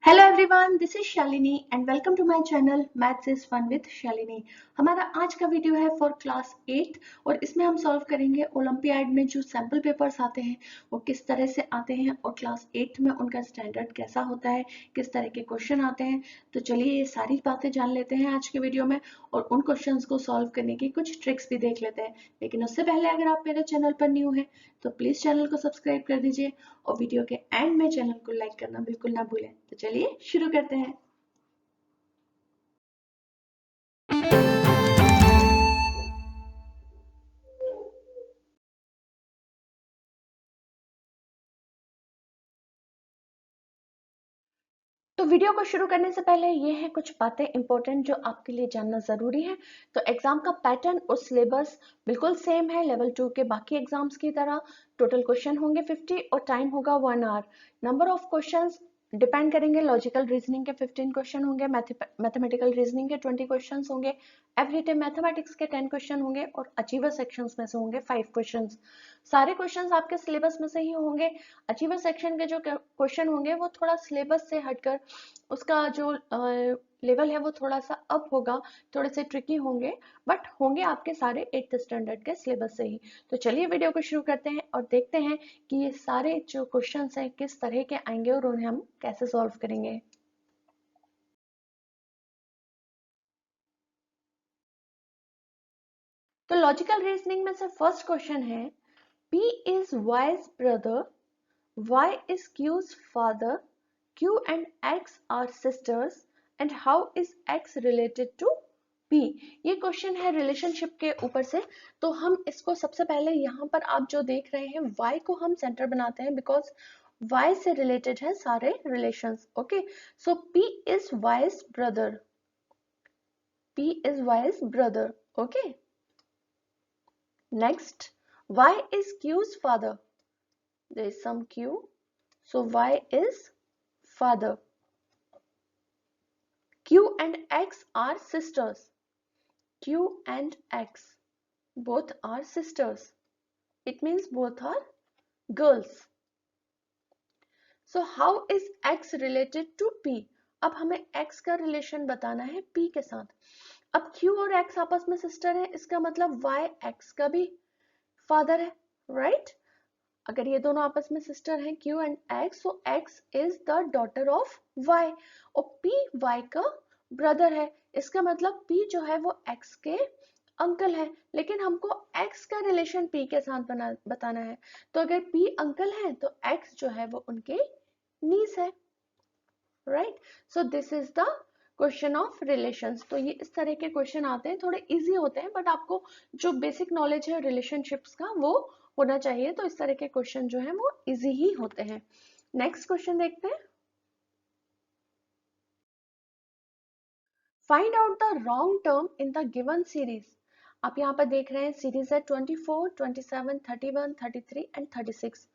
Hello everyone, this is Shalini and welcome to my channel maths is fun with Shalini. हमारा आज का video है for class 8 और इसमें हम सॉल्व करेंगे ओलंपियाड में जो सैम्पल पेपर्स आते हैं वो किस तरह से आते हैं और क्लास 8 में उनका स्टैंडर्ड कैसा होता है, किस तरह के क्वेश्चन आते हैं। तो चलिए ये सारी बातें जान लेते हैं आज के वीडियो में और उन क्वेश्चंस को सॉल्व करने की कुछ ट्रिक्स भी देख लेते हैं। लेकिन उससे पहले अगर आप मेरे चैनल पर न्यू हैं तो प्लीज चैनल को सब्सक्राइब कर दीजिए और वीडियो के एंड में चैनल को लाइक करना बिल्कुल ना भूलें। तो चलिए शुरू करते हैं। तो वीडियो को शुरू करने से पहले ये हैं कुछ बातें इंपॉर्टेंट जो आपके लिए जानना जरूरी है। तो एग्जाम का पैटर्न और सिलेबस बिल्कुल सेम है लेवल 2 के बाकी एग्जाम्स की तरह। टोटल क्वेश्चन होंगे 50 और टाइम होगा 1 hour. Number of questions depend करेंगे। लॉजिकल रीजनिंग के 15 क्वेश्चन होंगे, मैथमेटिकल रीजनिंग के 20 क्वेश्चन होंगे, एवरीडे मैथमेटिक्स के 10 क्वेश्चन होंगे और अचीवर सेक्शंस में से होंगे 5 क्वेश्चंस। सारे क्वेश्चंस आपके सिलेबस में से ही होंगे। अचीवर सेक्शन के जो क्वेश्चन होंगे वो थोड़ा सिलेबस से हटकर उसका जो लेवल है वो थोड़ा सा अप होगा, थोड़े से ट्रिकी होंगे, बट होंगे आपके सारे 8th स्टैंडर्ड के सिलेबस से ही। तो चलिए वीडियो को शुरू करते हैं और देखते हैं कि ये सारे जो क्वेश्चंस हैं किस तरह के आएंगे और उन्हें हम कैसे सॉल्व करेंगे। तो लॉजिकल रीजनिंग में से फर्स्ट क्वेश्चन है, P is Y's brother, Y is Q's father, Q and X are sisters, and how is X related to P? ये क्वेश्चन है रिलेशनशिप के ऊपर से। तो हम इसको सबसे पहले यहाँ पर आप जो देख रहे हैं Y को हम सेंटर बनाते हैं बिकॉज Y से रिलेटेड है सारे relations. Okay, so P is Y's brother. P is Y's brother. Okay. Next, Y is Q's father. There is some Q. So Y is father. Q and X are sisters. Q and X both are sisters. It means both are girls. So how is X related to P? अब हमें X का relation बताना है P के साथ। अब Q और X आपस में सिस्टर है, इसका मतलब Y X का भी फादर है, राइट? अगर ये दोनों आपस में सिस्टर हैं Q एंड X, तो X is the daughter of Y और P Y का ब्रदर है। इसका मतलब P जो है वो X के अंकल है, लेकिन हमको X का रिलेशन P के साथ बताना है। तो अगर P अंकल है तो X जो है वो उनके नीस है, right? So this is the question of relations. तो ये इस तरह के क्वेश्चन आते हैं, थोड़े इजी होते हैं, बट आपको जो बेसिक नॉलेज है रिलेशनशिप्स का वो होना चाहिए। तो इस तरह के क्वेश्चन जो है वो इजी ही होते हैं। नेक्स्ट क्वेश्चन देखते हैं। Find out the wrong term in the given series. आप यहाँ पर देख रहे हैं सीरीज है 24, 27, 31, 33 एंड 36।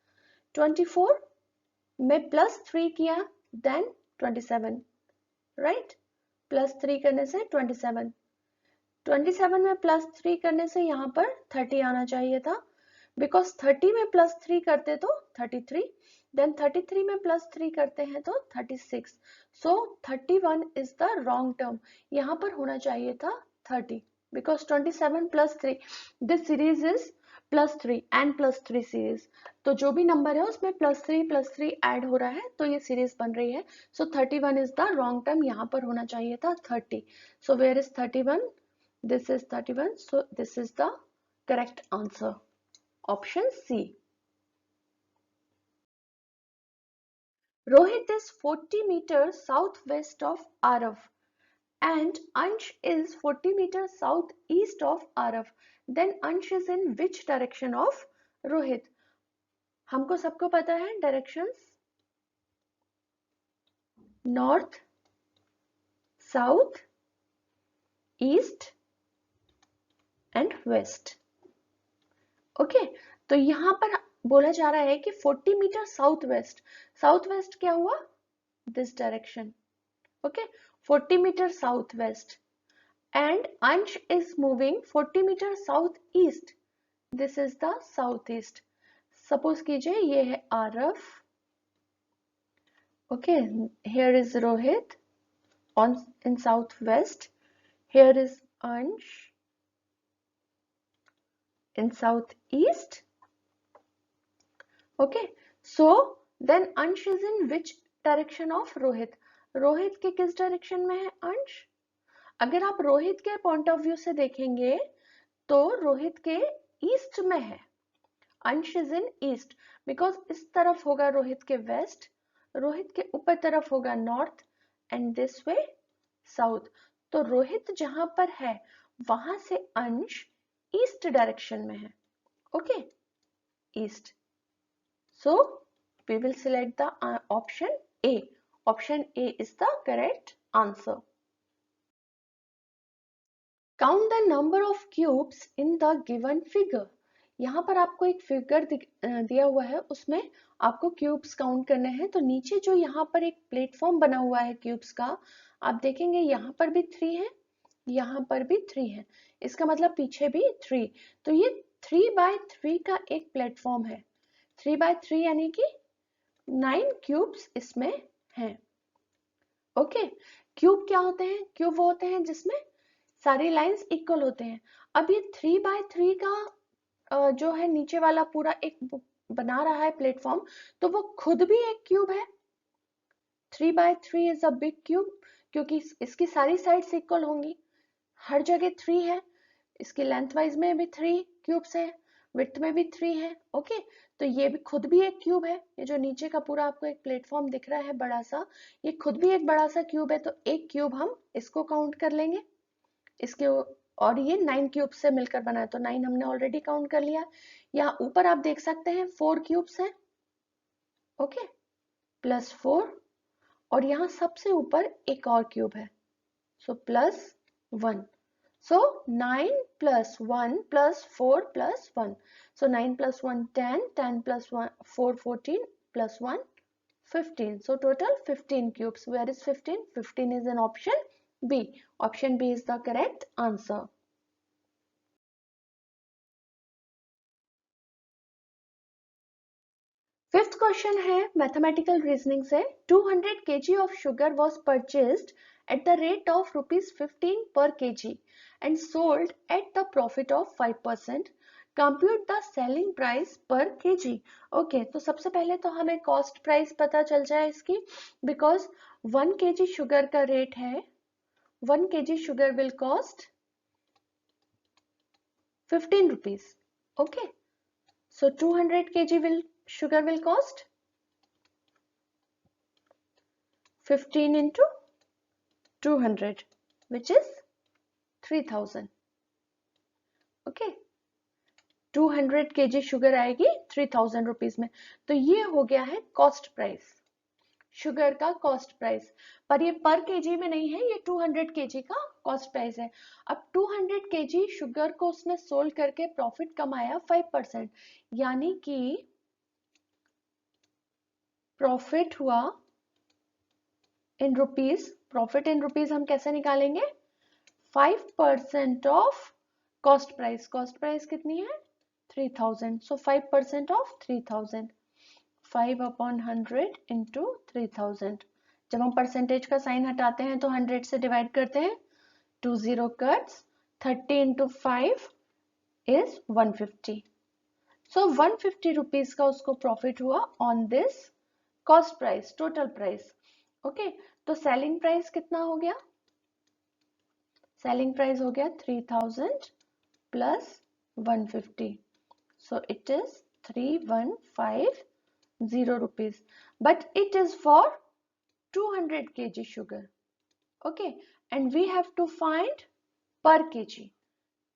24 में +3 किया देन 27, राइट? +3 करने से 27, 27 में +3 करने से यहाँ पर 30 आना चाहिए था, बिकॉज 30 में +3 करते तो 33, देन 33 में +3 करते हैं तो 36। सो 31 इज द रॉन्ग टर्म। यहाँ पर होना चाहिए था 30 because 27 + 3, this series is +3 and +3 series. तो जो भी नंबर है उसमें +3 ऐड हो रहा है तो ये सीरीज बन रही है। So 31 is the wrong term, यहाँ पर होना चाहिए था 30। So where is 31? This is 31. So this is the correct answer. Option C. Rohit is 40 meters southwest of Arav and Ansh is 40 meters southeast of Arav. Then Ansh is in which direction of Rohit? हमको सबको पता है directions, north, south, east and west. Okay, तो यहाँ पर बोला जा रहा है कि 40 metre south west. South west क्या हुआ? This direction. Okay, 40 metre south west and Ansh is moving 40 metre south east. This is the south east. Suppose कीजिए ये है आरफ Okay, here is Rohit in southwest. Here is Ansh in southeast. Okay, so then Ansh is in which direction of Rohit? Rohit के किस direction में है अंश? अगर आप रोहित के पॉइंट ऑफ व्यू से देखेंगे तो रोहित के ईस्ट में है. अंश इज इन ईस्ट बिकॉज इस तरफ होगा रोहित के वेस्ट, रोहित के ऊपर तरफ होगा north and this way south. तो रोहित जहां पर है वहां से अंश ईस्ट डायरेक्शन में है. Okay, east. So we will select the option A. Option A is the correct answer. Count the number of cubes in the given figure. यहाँ पर आपको एक फिगर दिया हुआ है, उसमें आपको क्यूब्स काउंट करने हैं. तो नीचे जो यहाँ पर एक प्लेटफॉर्म बना हुआ है क्यूब्स का, आप देखेंगे यहाँ पर भी 3 है, यहाँ पर भी 3 है. इसका मतलब पीछे भी 3. तो ये 3x3 का एक प्लेटफॉर्म है. 3x3 यानी कि 9 क्यूब्स इसमें हैं. ओके, क्यूब क्या होते हैं? क्यूब वो होते हैं जिसमें सारी लाइंस इक्वल होते हैं. अब ये 3x3 का जो है नीचे वाला पूरा एक बना रहा है प्लेटफॉर्म, तो वो खुद भी एक क्यूब है. 3x3 is a big cube क्योंकि इसकी सारी साइड्स इक्वल होंगी, हर जगह 3 है. इसकी लेंथ वाइज में भी 3 क्यूब्स है, विड्थ में भी 3 है. ओके, तो ये भी खुद भी एक क्यूब है. ये जो नीचे का पूरा आपको एक प्लेटफॉर्म दिख रहा है बड़ा सा, ये खुद भी एक बड़ा सा क्यूब है. तो एक क्यूब हम इसको काउंट कर लेंगे इसके, और ये 9 क्यूब से मिलकर बना है, तो 9 हमने ऑलरेडी काउंट कर लिया. यहाँ ऊपर आप देख सकते हैं 4 क्यूब्स हैं. ओके, प्लस 4, और यहाँ सबसे ऊपर एक और क्यूब है, so plus 1. So 9 plus 1 plus 4 plus 1. So 9 plus 1 10, 10 plus 1 4 14 plus 1 15. So total 15 cubes. Where is 15? 15 is in option B. Option B is the correct answer. Fifth question है mathematical reasoning से. 200 kg of sugar was purchased at the rate of ₹15 per kg and sold at the profit of 5%. Compute the selling price per kg. Okay, तो सबसे पहले तो हमें cost price पता चल जाए इसकी, because 1 kg sugar का rate है, 1 kg sugar will cost 15 rupees. Okay, so 200 kg sugar will cost 15 into 200, which is 3000. Okay, 200 kg sugar आएगी 3000 रुपीज में. तो ये हो गया है कॉस्ट प्राइस, शुगर का कॉस्ट प्राइस. पर ये पर केजी में नहीं है, ये 200 kg का कॉस्ट प्राइस है. अब 200 kg शुगर को उसने सोल्ड करके प्रॉफिट कमाया 5%, यानी कि प्रॉफिट हुआ in rupees. Profit in rupees हम कैसे निकालेंगे? 5% of cost price. Cost price कितनी है? 3000. सो 5% ऑफ 3000, 5 अपॉन 100 इंटू 3000. जब हम परसेंटेज का साइन हटाते हैं तो 100 से डिवाइड करते हैं, 2 0 cuts, 30 into 5 is 150. So 150 rupees का उसको प्रॉफिट हुआ on this cost price, total price. Okay, तो सेलिंग प्राइस कितना हो गया? सेलिंग प्राइस हो गया 3000 plus 150. So it is 3150 rupees. But it is for 200 kg sugar. Okay, and we have to find per kg.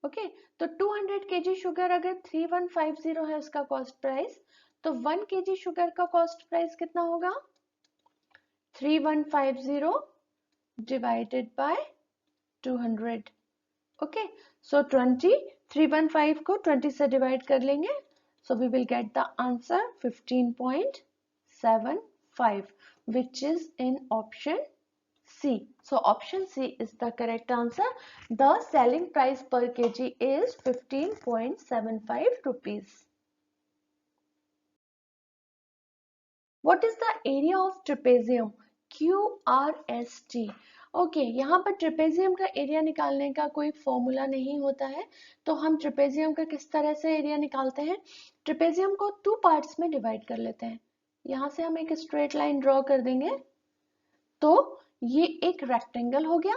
Okay, तो 200 kg sugar अगर 3150 है उसका कॉस्ट प्राइस, तो 1 kg sugar का कॉस्ट प्राइस कितना होगा? 3150 divided by 200. Okay, so 315 को 20 से डिवाइड कर लेंगे, so we will get the answer 15.75, which is in option C. So option C is the correct answer. The selling price per kg is 15.75 rupees. What is the area of trapezium? QRST। Okay, यहाँ पर trapezium का area निकालने का कोई formula नहीं होता है, तो हम ट्रेपेजियम का किस तरह से एरिया निकालते हैं? ट्रेपेजियम को 2 पार्ट्स में डिवाइड कर लेते हैं। यहाँ से हम एक स्ट्रेट लाइन ड्रॉ कर देंगे, तो ये एक रेक्टेंगल हो गया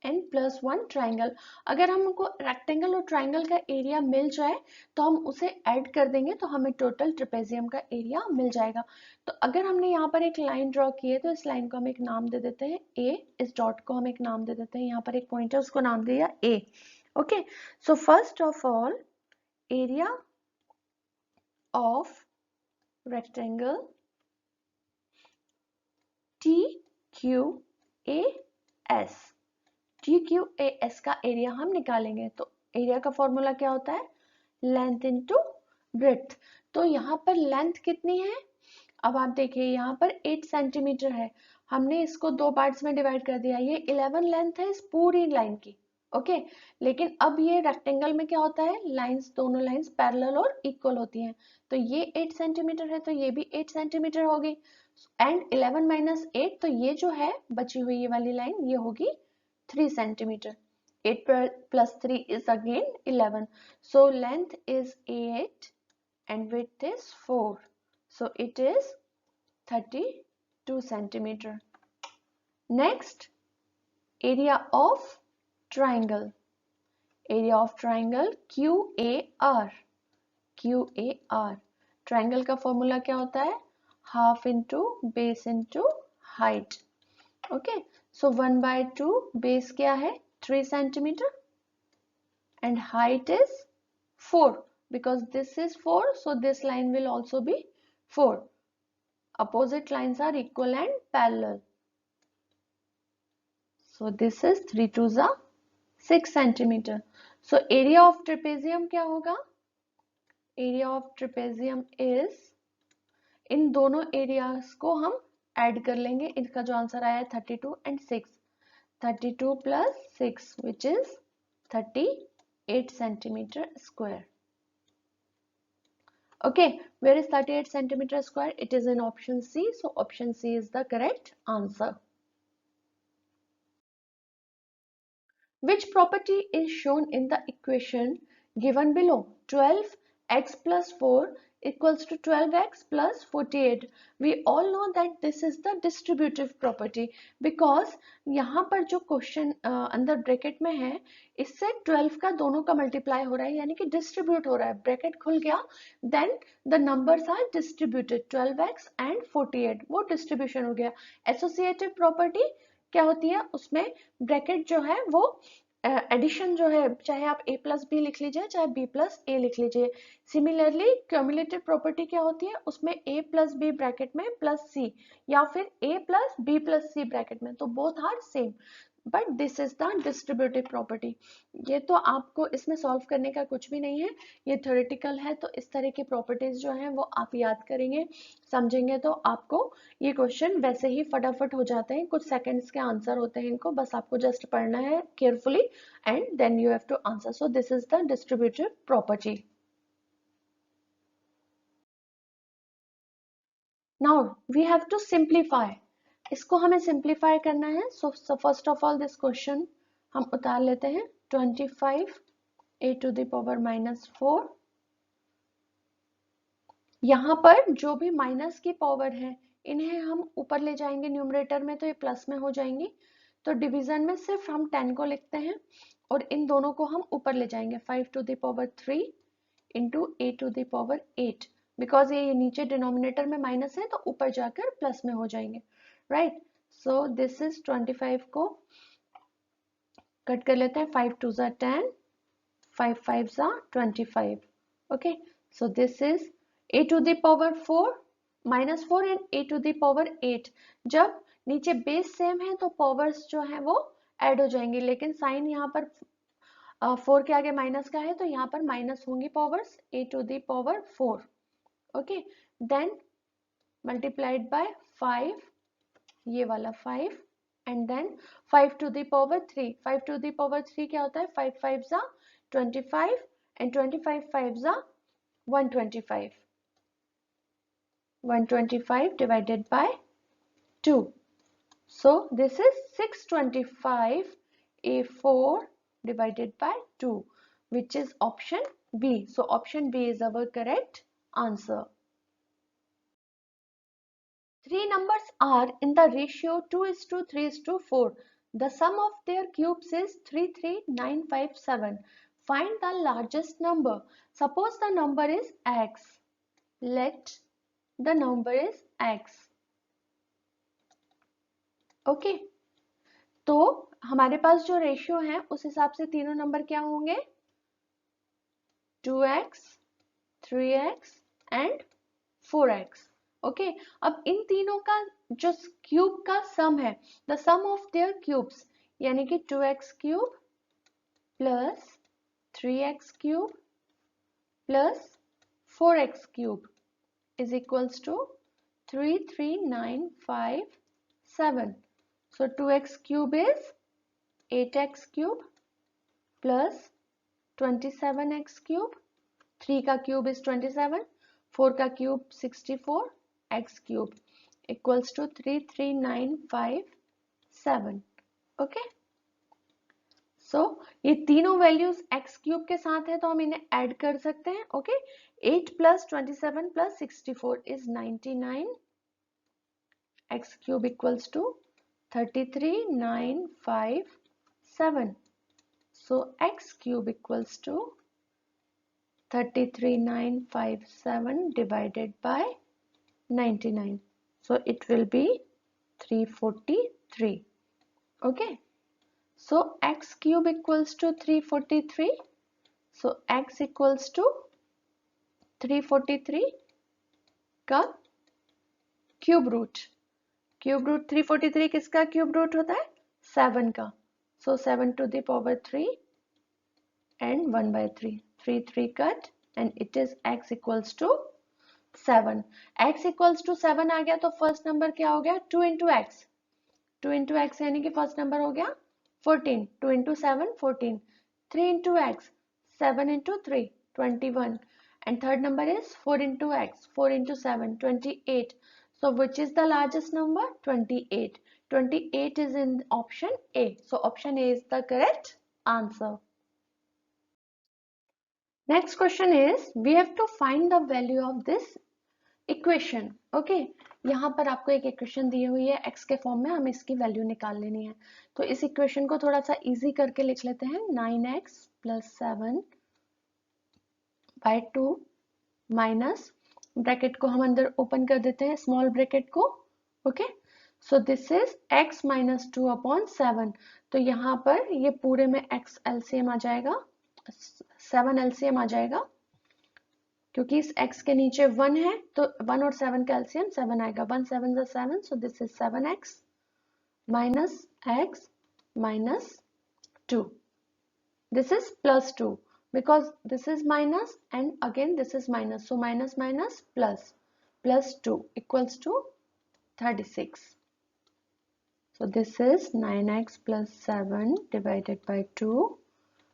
एंड प्लस 1 ट्राइंगल। अगर हमको रेक्टेंगल और ट्राइंगल का एरिया मिल जाए तो हम उसे ऐड कर देंगे, तो हमें टोटल ट्रेपेजियम का एरिया मिल जाएगा। तो अगर हमने यहाँ पर एक लाइन ड्रॉ की है, तो इस लाइन को हम एक नाम दे देते हैं ए, इस डॉट को हम एक नाम दे देते हैं, यहाँ पर एक पॉइंट है उसको नाम दिया A. Okay, so first of all area of rectangle TQAS, TQAS का एरिया हम निकालेंगे। तो एरिया का फॉर्मूला क्या होता है? Length into breadth. तो यहाँ पर लेंथ कितनी है? अब आप देखिए यहाँ पर 8 सेंटीमीटर है, हमने इसको 2 पार्ट्स में डिवाइड कर दिया, ये 11 लेंथ है इस पूरी लाइन की। ओके, लेकिन अब ये रेक्टेंगल में क्या होता है? लाइंस, दोनों लाइंस पैरेलल और इक्वल होती हैं, तो ये 8 सेंटीमीटर है तो ये भी 8 सेंटीमीटर होगी, एंड 11 माइनस 8, तो ये जो है बची हुई ये वाली लाइन ये होगी 3 centimetre. 8 plus 3 is again 11. So length is 8 and width is 4. So it is 32 centimeter. Next, area of triangle. Area of triangle QAR. QAR. Triangle का फॉर्मूला क्या होता है? Half into base into height. Okay, so 1/2 base क्या है? 3 centimetre and height is 4, because this is 4, so this line will also be 4. Opposite lines are equal and parallel, so this is 3 2s are 6 centimeter. So area of trapezium क्या होगा? Area of trapezium is, इन दोनों areas को हम add कर लेंगे, इनका जो answer आया है 32 and 6, 32 plus 6 which is 38 centimeter square. Okay, where is 38 centimeter square? It is in option C, so option C is the correct answer. Which property is shown in the equation given below? 12x plus 4 equals to 12x plus 48. We all know that this is the distributive property, because यहाँ पर जो question अंदर bracket में है, इससे 12 का दोनों का मल्टीप्लाई हो रहा है, यानी कि डिस्ट्रीब्यूट हो रहा है, ब्रैकेट खुल गया, then the numbers are distributed, 12x and 48, वो डिस्ट्रीब्यूशन हो गया। एसोसिएटिव प्रॉपर्टी क्या होती है? उसमें ब्रैकेट जो है वो एडिशन जो है, चाहे आप a प्लस बी लिख लीजिए चाहे b प्लस ए लिख लीजिए। सिमिलरली क्यूमुलेटिव प्रॉपर्टी क्या होती है? उसमें a प्लस बी ब्रैकेट में प्लस c, या फिर a plus B plus C bracket में, तो both are same, but this is the distributive property. ये तो आपको इसमें सॉल्व करने का कुछ भी नहीं है, ये थ्योरेटिकल है, तो इस तरह की प्रॉपर्टीज जो हैं वो आप याद करेंगे, समझेंगे, तो आपको ये क्वेश्चन वैसे ही फटाफट हो जाते हैं, कुछ सेकंड्स के आंसर होते हैं इनको, बस आपको जस्ट पढ़ना है carefully and then you have to answer. So this is the distributive property. Now we have to simplify, इसको हमें सिंप्लीफाई करना है। So first of all this question हम उतार लेते हैं। 25 a टू द पावर -4, यहाँ पर जो भी माइनस की पावर है इन्हें हम ऊपर ले जाएंगे न्यूमरेटर में, तो ये प्लस में हो जाएंगी, तो डिवीजन में सिर्फ हम 10 को लिखते हैं और इन दोनों को हम ऊपर ले जाएंगे। 5 to the power 3 into a to the power 8, because ये नीचे डिनोमिनेटर में माइनस है तो ऊपर जाकर प्लस में हो जाएंगे, राइट। सो दिस इज 25 को कट कर लेते हैं, 5 2 ज़ा 10, 5 5 ज़ा 25। Okay, so this is a to the power 4 -4 and a to the power 8। जब नीचे बेस सेम है तो पावर्स जो है वो ऐड हो जाएंगे, लेकिन साइन यहाँ पर 4 के आगे माइनस का है तो यहाँ पर माइनस होंगी powers, a to the power 4। Okay, then multiplied by 5, ये वाला 5, and then 5 to the power 3। 5 to the power 3 क्या होता है? 5 5 ज़ा 25 एंड 25 5 ज़ा 125। 125 divided by 2. So this is 625 A4 divided by 2, which is option B. So option B is our correct answer. Three numbers are in the ratio 2:3:4. The sum of their cubes is 33957. Find the largest number. Suppose the number is x. Let the number is x. Okay. तो हमारे पास जो ratio है उस हिसाब से तीनों number क्या होंगे? 2x, 3x and 4x. Okay, अब इन तीनों का जो क्यूब का सम है, the sum of their cubes, यानी कि 2x cube plus 3x cube plus 4x cube is equals to 33957. So 2x cube is 8x cube plus 27x cube. 3 का cube is 27, 4 का cube 64, x cube equals to 33957. Okay. So ये तीनों values x cube के साथ है तो हम इन्हें add कर सकते हैं. Okay. 8 plus 27 plus 64 is 99. X cube equals to 33957. So x cube equals to 33957 divided by 99. So it will be 343. Okay. So x cube equals to 343. So x equals to 343 का क्यूब रूट. क्यूब रूट 343 किसका cube root होता है? 7 का. So 7 to the power 3 and 1 by 3. 3 cut and it is x equals to 7. x equals to 7 आ गया तो first number क्या हो गया? 2 into x. 2 into x यानी कि फर्स्ट नंबर हो गया 14. 2 into 7 14. 3 into x 7 into 3 21. And third number is 4 into x. 4 into 7 28. So which is the largest number? 28. 28 is in option A. So option A is the correct answer. Next question is we have to find the value of this equation. Okay. यहाँ पर आपको एक equation दी हुई है x के form में, हमें इसकी वैल्यू निकाल लेनी है. तो इस इक्वेशन को थोड़ा सा इजी करके लिख लेते हैं. 9x plus 7 by 2 minus bracket को हम अंदर ओपन कर देते हैं, स्मॉल ब्रैकेट को. Okay. So this is x minus 2 upon 7. तो यहाँ पर ये पूरे में x LCM आ जाएगा, 7 LCM आ जाएगा क्योंकि इस x के नीचे 1 है तो 1 और 7 का LCM 7 आएगा. 1 7 is 7. So this is 7x minus x minus 2. This is plus 2 because this is minus and again this is minus. So minus minus plus 2 equals to 36. So this is 9x plus 7 divided by 2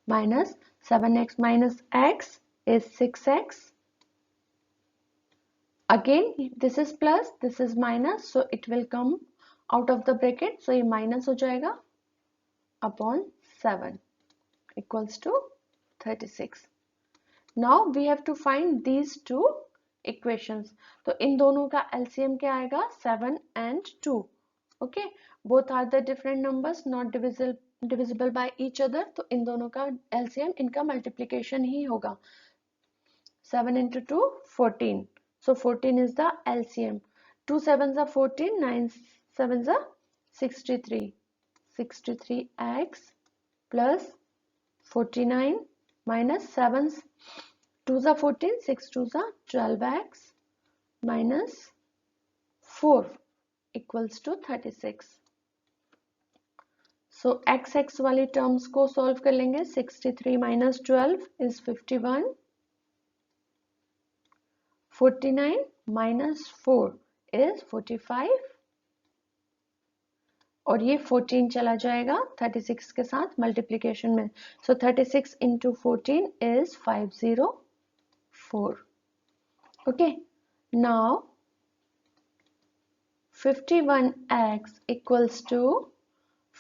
minus 7x minus x is 6x. Again this is plus, this is minus, so it will come out of the bracket. So ये minus हो जाएगा upon 7 equals to 36. Now we have to find these two equations. तो इन दोनों का LCM क्या आएगा? 7 and 2. Okay. Both are the different numbers not divisible by each other. तो इन दोनों का LCM इनका multiplication ही होगा. 7 into 2 14. So 14 is the LCM. 2 7s are 14, 9 7s are 63. 63x plus 49 minus 7's 2s are 14, 6 2s are 12x minus 4 equals to 36. So x वाली terms को solve कर लेंगे. 63 minus 12 is 51. 49 minus 4 is 45 और ये 14 चला जाएगा 36 के साथ मल्टीप्लिकेशन में. So 36 into 14 is 504. Okay. Now 51x equals to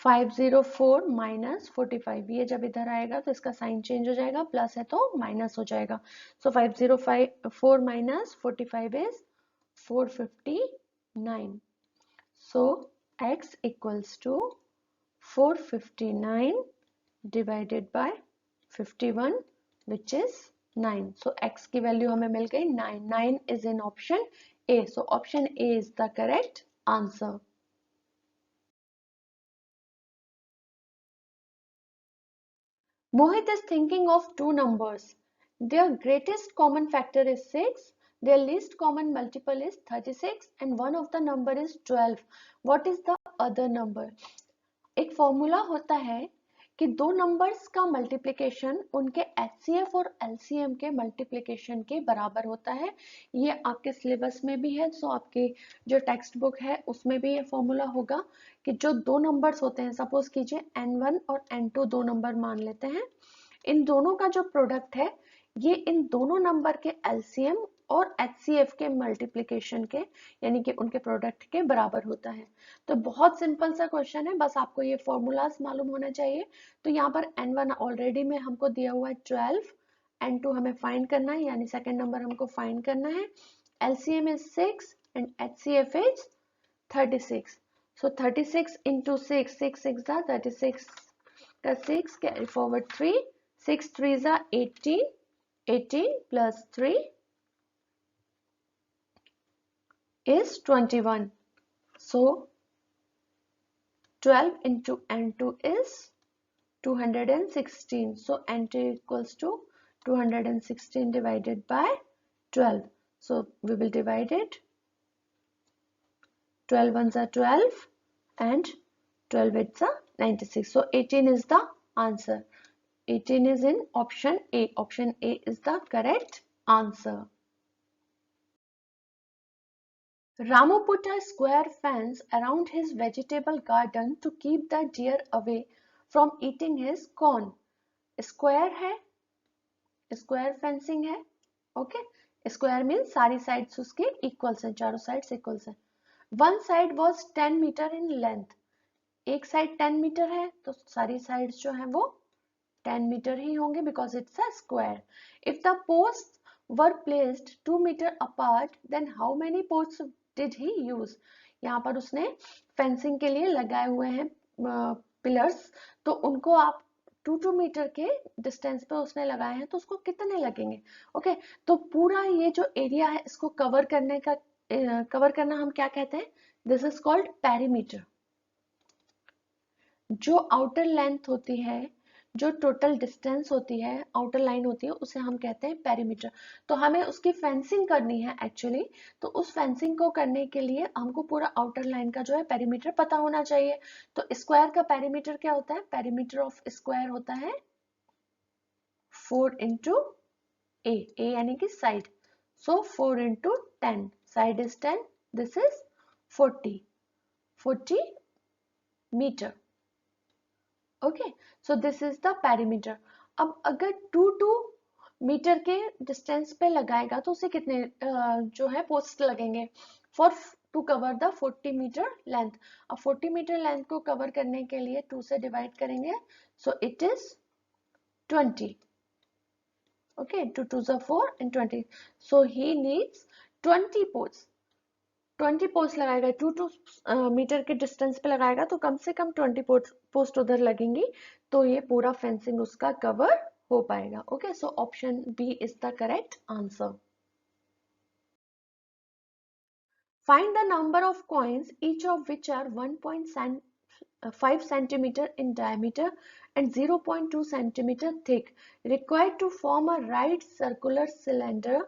504 minus 45। ये जब इधर आएगा तो इसका साइन चेंज हो जाएगा, प्लस है तो माइनस हो जाएगा। So 504 minus 45 is 459। So x equals to 459 divided by 51 which is 9. So x की वैल्यू हमें मिल गई 9. 9 is in option A. So option A is the correct answer. Mohit is thinking of two numbers. Their greatest common factor is 6. Their least common multiple is 36 and one of the number is 12. What is the other number? एक formula होता है कि दो numbers का multiplication उनके HCF और LCM के multiplication के बराबर होता है। ये आपके सिलेबस में भी है, सो आपके जो टेक्स्ट बुक है उसमें भी ये फॉर्मूला होगा कि जो दो नंबर्स होते हैं, सपोज कीजिए n1 और n2 दो नंबर मान लेते हैं, इन दोनों का जो प्रोडक्ट है ये इन दोनों नंबर के एलसीएम और एचसीएफ के मल्टीप्लिकेशन के यानी कि उनके प्रोडक्ट के बराबर होता है। तो बहुत सिंपल सा क्वेश्चन है, बस आपको ये फॉर्मूलाज मालूम होना चाहिए। तो यहाँ पर n1 ऑलरेडी में हमको दिया हुआ है 12, n2 हमें फाइंड करना है यानी सेकेंड नंबर हमको फाइंड करना है, LCM is 6 and HCF is 36। So 36 into 6, 6 6 जा 36 का 6 कैरी फॉरवर्ड 3, 6 3 जा 18, 18 plus 3 is 21. So 12 into n2 is 216. So n2 equals to 216 divided by 12. So we will divide it. 12 ones are 12 and 12 eights are 96. So 18 is the answer. 18 is in option A. Option A is the correct answer. Ramu put a square fence around his vegetable garden to keep the deer away from eating his corn. Square है, square fencing है, okay? Square means सारी sides उसके equals हैं, चारों sides equals हैं. One side was 10 meter in length. एक side 10 meter है तो सारी sides जो हैं वो 10 meter ही होंगे because it's a square. If the posts were placed 2 meter apart, then how many posts did he use? यहाँ पर उसने फेंसिंग के लिए लगाए हुए हैं पिलर्स, तो उनको आप 2 मीटर के डिस्टेंस पे उसने लगाए हैं तो उसको कितने लगेंगे? ओके, तो पूरा ये जो एरिया है इसको कवर करने का कवर करना हम क्या कहते हैं? This is called perimeter. जो आउटर लेंथ होती है, जो टोटल डिस्टेंस होती है, आउटर लाइन होती है, उसे हम कहते हैं पेरीमीटर। तो हमें उसकी फेंसिंग करनी है एक्चुअली, तो उस फेंसिंग को करने के लिए हमको पूरा आउटर लाइन का जो है पेरीमीटर पता होना चाहिए। तो स्क्वायर का पेरीमीटर क्या होता है? पेरीमीटर ऑफ स्क्वायर होता है 4 इंटू ए, ए यानी कि side. So 4 into 10, side is 10, this is 40 metre. Okay, so this is the perimeter. अब अगर 2 मीटर के डिस्टेंस पे लगाएगा तो उसे कितने जो है पोस्ट लगेंगे for to cover the 40 metre length. अब 40 मीटर लेंथ को कवर करने के लिए 2 से डिवाइड करेंगे, so it is 20। Okay, 2 2 4 and 20, so he needs 20 posts। 20 post लगाएगा, 2 मीटर के डिस्टेंस पे लगाएगा तो कम से कम 20 पोस्ट उधर लगेंगी, तो ये पूरा फेंसिंग उसका कवर हो पाएगा। Okay, so option B is the correct answer. Find the number of coins each of which are 1.5 centimeter in diameter and 0.2 centimeter thick, required to form a right circular cylinder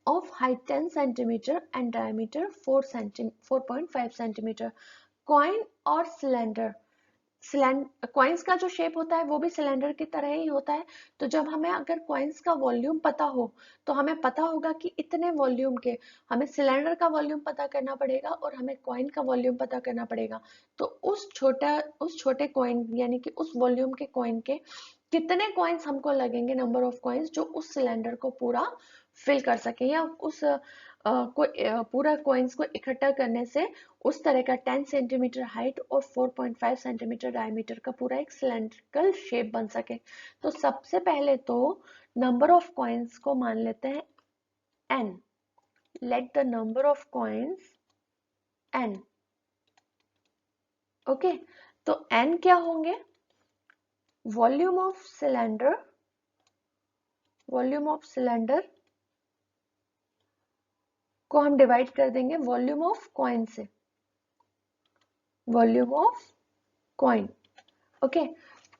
of height 10 centimeter and diameter 4.5 centimeter. Coin और cylinder, coins का जो shape होता है वो भी cylinder की तरह ही होता है। तो जब हमें अगर कॉइन्स का वॉल्यूम पता हो तो हमें पता होगा कि इतने वॉल्यूम के हमें सिलेंडर का वॉल्यूम पता करना पड़ेगा और हमें कॉइन का वॉल्यूम पता करना पड़ेगा। तो उस छोटे कॉइन यानी कि उस वॉल्यूम के कॉइन के कितने कॉइन्स हमको लगेंगे, नंबर ऑफ कॉइन्स जो उस सिलेंडर को पूरा फिल कर सके या उस पूरा कॉइन्स को इकट्ठा करने से उस तरह का 10 सेंटीमीटर हाइट और 4.5 सेंटीमीटर डायमीटर का पूरा एक सिलेंड्रिकल शेप बन सके। तो सबसे पहले तो नंबर ऑफ कॉइन्स को मान लेते हैं n। Let the number of coins n। Okay, तो n क्या होंगे? Volume of cylinder, volume of cylinder को हम डिवाइड कर देंगे वॉल्यूम ऑफ कॉइन से, volume of coin. Okay,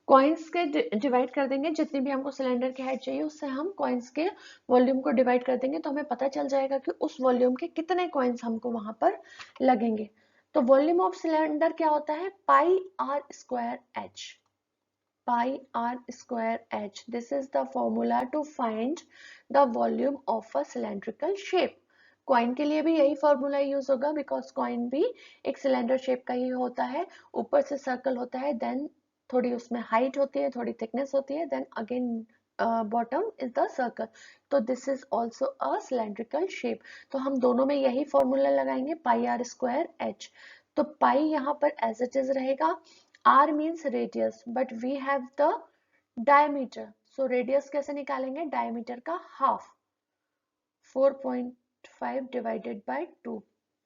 coins के डिवाइड कर देंगे, जितनी भी हमको सिलेंडर की हाइट चाहिए उससे हम कॉइन्स के वॉल्यूम को डिवाइड कर देंगे, तो हमें पता चल जाएगा कि उस वॉल्यूम के कितने कॉइन्स हमको वहां पर लगेंगे। तो वॉल्यूम ऑफ सिलेंडर क्या होता है? Pi R square H, pi r square h. This is the formula to find the volume of a cylindrical shape. Coin के लिए भी यही फॉर्मूला यूज होगा, बिकॉज कॉइन भी एक सिलेंडर शेप का ही होता है, ऊपर से सर्कल होता है, देन थोड़ी उसमें हाइट होती है, थोड़ी थिकनेस होती है, then again bottom is the circle. तो this is also a cylindrical shape. तो हम दोनों में यही फॉर्मूला लगाएंगे, पाई आर स्क्वायर एच। तो पाई यहाँ पर एज इट इज रहेगा, r means radius, but we have the diameter, so radius कैसे निकालेंगे? diameter का half, 4.5 divided by 2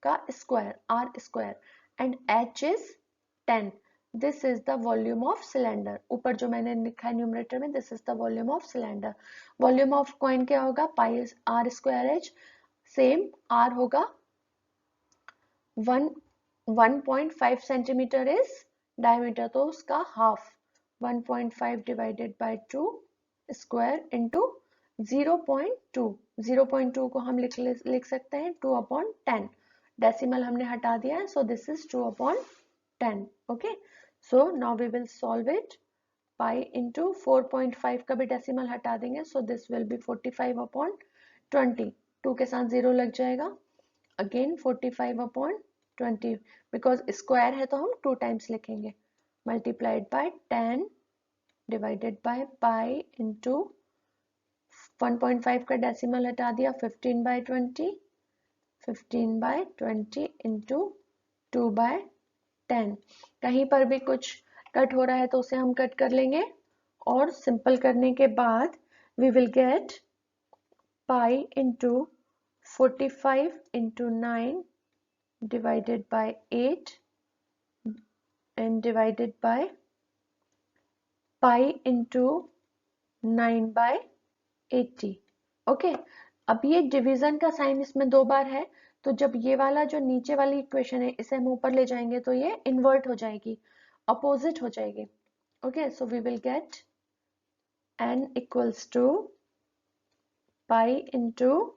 का square, r square, and h is 10. This is the volume of cylinder. ऊपर जो मैंने लिखा है न्यूमरेटर में, this is the volume of cylinder. Volume of coin क्या होगा? pi r square h, same r होगा 1.5 सेंटीमीटर इज डायमीटर, तो उसका half 1.5 divided by 2 square into 0.2। 0.2 को हम लिख सकते हैं 2/10। डेसिमल हमने हटा दिया है, so this is 2/10। Okay, so now we will solve it. Pi into 4.5 का भी डेसिमल हटा देंगे, सो दिस विल बी 45/20। 2 के साथ 0 लग जाएगा, अगेन 45/20, बिकॉज स्क्वायर है तो हम 2 टाइम्स लिखेंगे, multiplied by 10 divided by pi into 1.5 का डेसिमल हटा दिया, 15/20, 15/20 इंटू 2/10। कहीं पर भी कुछ कट हो रहा है तो उसे हम कट कर लेंगे, और सिंपल करने के बाद we will get pi into 45 into 9 divided by 8 and divided by pi into 9/80। Okay, अब ये डिवीजन का साइन इसमें 2 बार है, तो जब ये वाला जो नीचे वाली इक्वेशन है इसे हम ऊपर ले जाएंगे तो ये इन्वर्ट हो जाएगी, अपोजिट हो जाएगी। Okay, so we will get n equals to pi into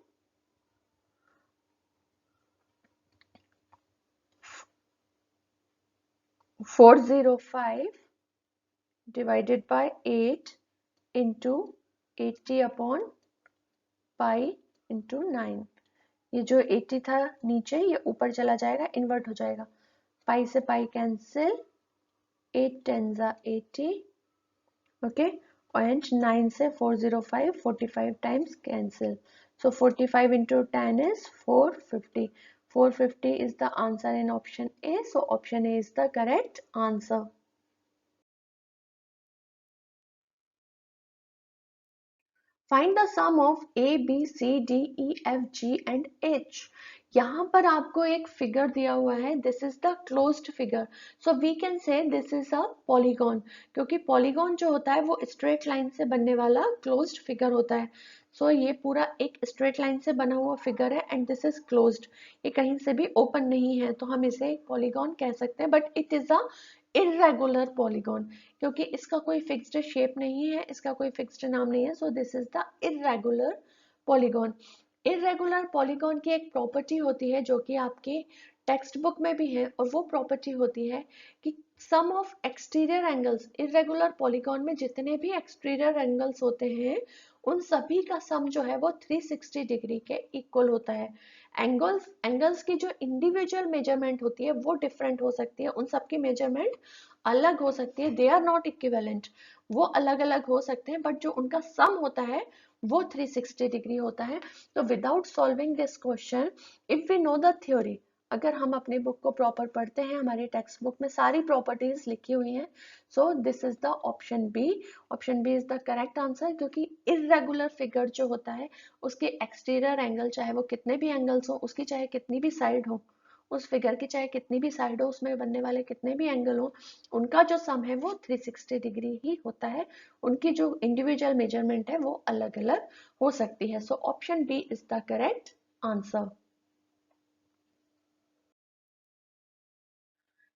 405 divided by 8 into 80/pi into 9। ये जो 80 था नीचे, ये ऊपर चला जाएगा, इन्वर्ट हो जाएगा, पाई से पाई कैंसिल, 8 10 80, ओके, एंड 9 से 405 45 times cancel, so 45 into 10 is 450। 450 is the answer in option A, so option A is the correct answer. Find the sum of A, B, C, D, E, F, G and H. यहाँ पर आपको एक figure दिया हुआ है, this is the closed figure, so we can say this is a polygon, क्योंकि polygon जो होता है वो स्ट्रेट लाइन से बनने वाला क्लोज्ड फिगर होता है। सो ये पूरा एक स्ट्रेट लाइन से बना हुआ फिगर है एंड दिस इज क्लोज्ड, ये कहीं से भी ओपन नहीं है, तो हम इसे एक पॉलीगॉन कह सकते हैं, but it is a irregular polygon, क्योंकि इसका कोई फिक्स्ड शेप नहीं है, इसका कोई फिक्स्ड नाम नहीं है, so this is the irregular polygon. Irregular polygon की एक प्रॉपर्टी होती है जो कि आपके टेक्स्ट बुक में भी है, और वो प्रॉपर्टी होती है कि sum of exterior angles, irregular polygon में जितने भी एक्सटीरियर एंगल्स होते हैं उन सभी का सम जो है वो 360 डिग्री के इक्वल होता है। एंगल्स की जो इंडिविजुअल मेजरमेंट होती है वो डिफरेंट हो सकती है, उन सबकी मेजरमेंट अलग हो सकती है, दे आर नॉट इक्विवेलेंट, वो अलग अलग हो सकते हैं, बट जो उनका सम होता है वो 360 डिग्री होता है। तो without solving this question, if we know the theory, अगर हम अपनी बुक को प्रॉपर पढ़ते हैं, हमारी टेक्स्ट बुक में सारी प्रॉपर्टीज लिखी हुई हैं, so this is the option B. Option B is the correct answer, क्योंकि इरेगुलर फिगर जो होता है उसके एक्सटीरियर एंगल, चाहे वो कितने भी एंगल्स हो, उसकी चाहे कितनी भी साइड हो, उस फिगर की चाहे कितनी भी साइड हो, उसमें बनने वाले कितने भी एंगल हो, उनका जो सम है वो 360 डिग्री ही होता है। उनकी जो इंडिविजुअल मेजरमेंट है वो अलग अलग हो सकती है। So option B is the correct answer.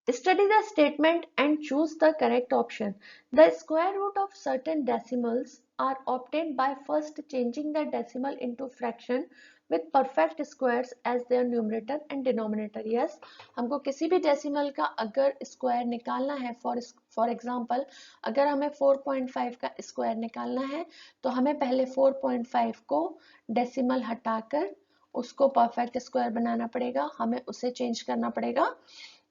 Study the statement and choose the correct option. The square root of certain decimals are obtained by first changing the decimal into fraction with perfect squares as their numerator and denominator. Yes, हमको किसी भी decimal का अगर square निकालना है, for example अगर हमें 4.5 का स्क्वायर निकालना है, तो हमें पहले 4.5 को डेसिमल हटाकर उसको परफेक्ट स्क्वायर बनाना पड़ेगा, हमें उसे चेंज करना पड़ेगा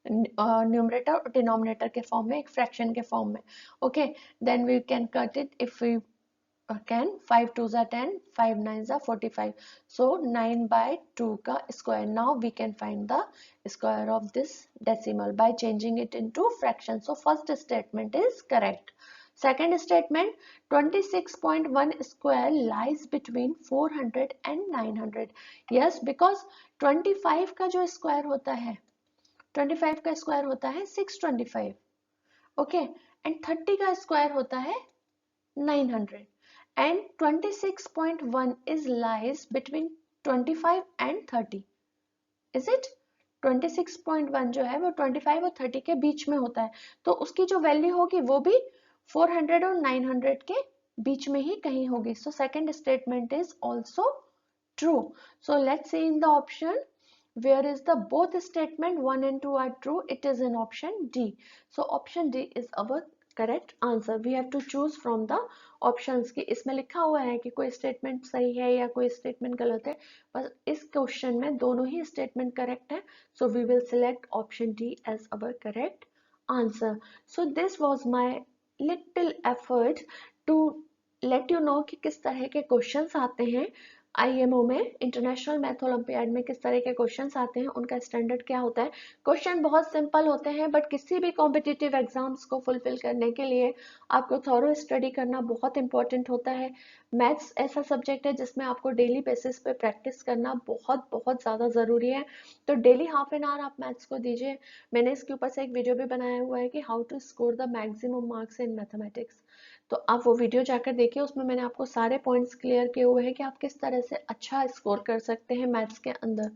न्यूमरेटर और डिनोमिनेटर के फॉर्म में, एक फ्रैक्शन के फॉर्म में। Okay, then we can cut it if we can 5 2s are 10, 5 9s are 45, so 9 by 2 का square. Now we can find the square of this decimal by changing it into fraction. So first statement is correct. Second statement, 26.1 square lies between 400 and 900. Yes, because 25 का जो square होता है, 25 का square होता है 625, okay, and 30 का square होता है 900, and 26.1 is lies between 25 and 30, is it? 26.1 जो है वो 25 और 30 के बीच में होता है, तो उसकी जो वैल्यू होगी वो भी 400 और 900 के बीच में ही कहीं होगी. So second statement is also true. So let's see in the option where is the both statement 1 and 2 are true. It is in option D. So option D is our correct answer. We have to choose from the options की इसमें लिखा हुआ है कि कोई statement सही है या कोई स्टेटमेंट गलत है, बस इस क्वेश्चन में दोनों ही स्टेटमेंट करेक्ट है. So we will select option D as our correct answer. So this was my little effort to let you know कि किस तरह के क्वेश्चंस आते हैं आईएमओ में, इंटरनेशनल मैथ ओलंपियाड में किस तरह के क्वेश्चंस आते हैं, उनका स्टैंडर्ड क्या होता है. क्वेश्चन बहुत सिंपल होते हैं, बट किसी भी कॉम्पिटिटिव एग्जाम्स को फुलफिल करने के लिए आपको थॉरो स्टडी करना बहुत इंपॉर्टेंट होता है. मैथ्स ऐसा सब्जेक्ट है जिसमें आपको डेली बेसिस पे प्रैक्टिस करना बहुत बहुत ज़्यादा ज़रूरी है. तो डेली हाफ एन आवर आप मैथ्स को दीजिए. मैंने इसके ऊपर से एक वीडियो भी बनाया हुआ है कि how to score the maximum marks in mathematics, तो आप वो वीडियो जाकर देखिए. उसमें मैंने आपको सारे पॉइंट्स क्लियर किए हुए हैं कि आप किस तरह से अच्छा स्कोर कर सकते हैं मैथ्स के अंदर.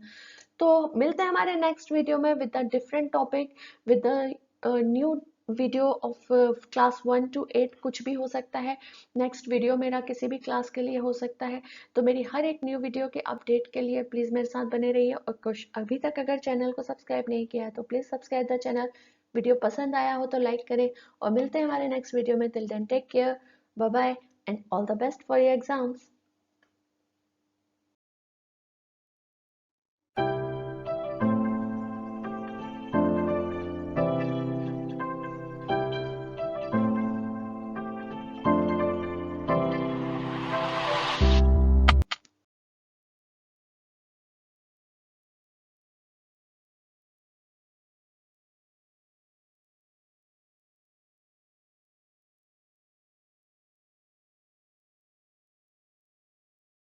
तो मिलते हैं हमारे नेक्स्ट वीडियो में with a different topic, with a new video of class 1 to 8, कुछ भी हो सकता है. नेक्स्ट वीडियो मेरा किसी भी क्लास के लिए हो सकता है. तो मेरी हर एक न्यू वीडियो के अपडेट के लिए प्लीज़ मेरे साथ बने रहिए. और कुछ अभी तक अगर चैनल को सब्सक्राइब नहीं किया है तो please subscribe the channel. Video पसंद आया हो तो लाइक करें, और मिलते हैं हमारे नेक्स्ट वीडियो में. Till then take care, bye bye, and all the best for your exams.